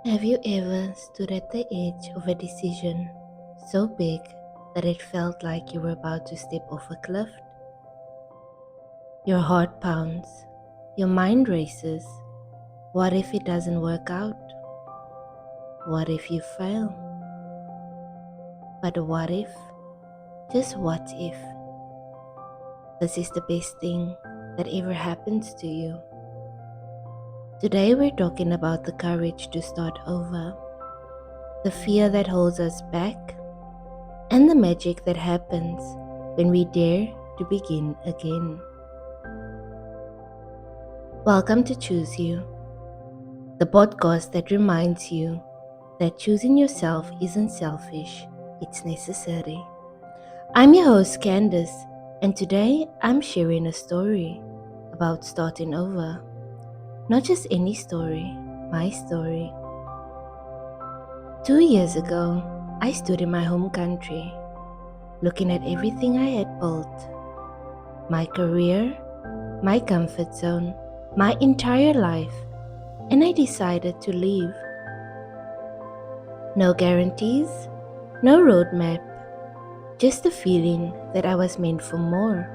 Have you ever stood at the edge of a decision so big that it felt like you were about to step off a cliff? Your heart pounds, your mind races. What if it doesn't work out? What if you fail? But what if, just what if, this is the best thing that ever happens to you? Today we're talking about the courage to start over, the fear that holds us back, and the magic that happens when we dare to begin again. Welcome to Choose You, the podcast that reminds you that choosing yourself isn't selfish, it's necessary. I'm your host Candace, and today I'm sharing a story about starting over. Not just any story, my story. 2 years ago, I stood in my home country, looking at everything I had built. My career, my comfort zone, my entire life, and I decided to leave. No guarantees, no roadmap, just the feeling that I was meant for more.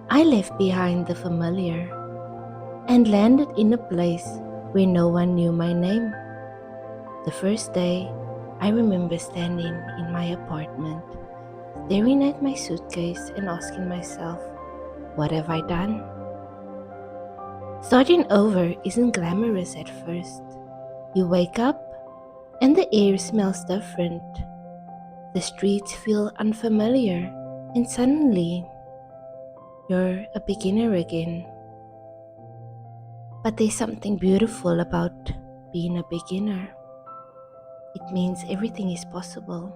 I left behind the familiar and landed in a place where no one knew my name. The first day, I remember standing in my apartment, staring at my suitcase and asking myself, what have I done? Starting over isn't glamorous at first. You wake up and the air smells different. The streets feel unfamiliar and suddenly you're a beginner again. But there's something beautiful about being a beginner. It means everything is possible.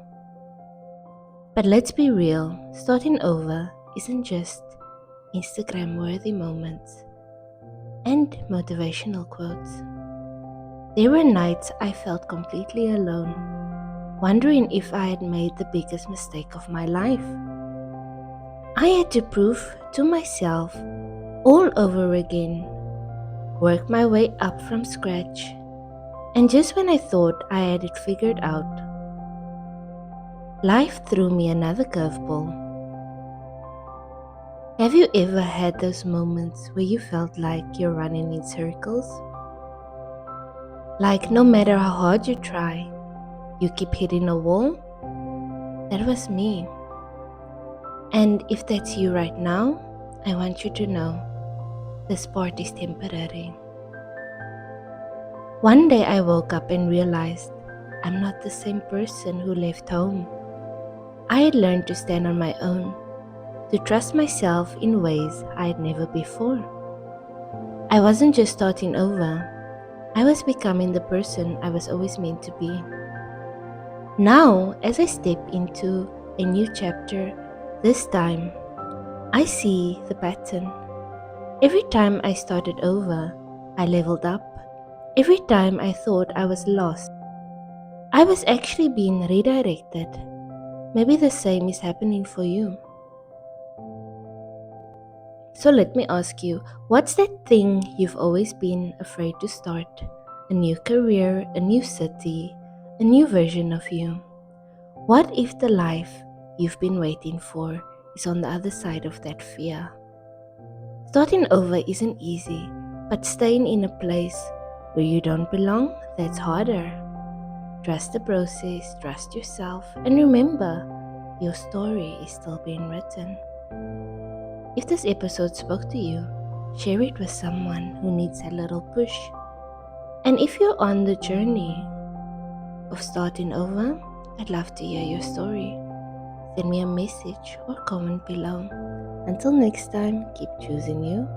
But let's be real, starting over isn't just Instagram-worthy moments and motivational quotes. There were nights I felt completely alone, wondering if I had made the biggest mistake of my life. I had to prove to myself all over again, work my way up from scratch, and just when I thought I had it figured out, life threw me another curveball. Have you ever had those moments where you felt like you're running in circles? Like no matter how hard you try, you keep hitting a wall? That was me. And if that's you right now, I want you to know this part is temporary. One day I woke up and realized I'm not the same person who left home. I had learned to stand on my own, to trust myself in ways I had never before. I wasn't just starting over, I was becoming the person I was always meant to be. Now, as I step into a new chapter, this time, I see the pattern. Every time I started over, I leveled up. Every time I thought I was lost, I was actually being redirected. Maybe the same is happening for you. So let me ask you, what's that thing you've always been afraid to start? A new career, a new city, a new version of you. What if the life you've been waiting for is on the other side of that fear? Starting over isn't easy, but staying in a place where you don't belong, that's harder. Trust the process, trust yourself, and remember, your story is still being written. If this episode spoke to you, share it with someone who needs a little push. And if you're on the journey of starting over, I'd love to hear your story. Send me a message or comment below. Until next time, keep choosing you.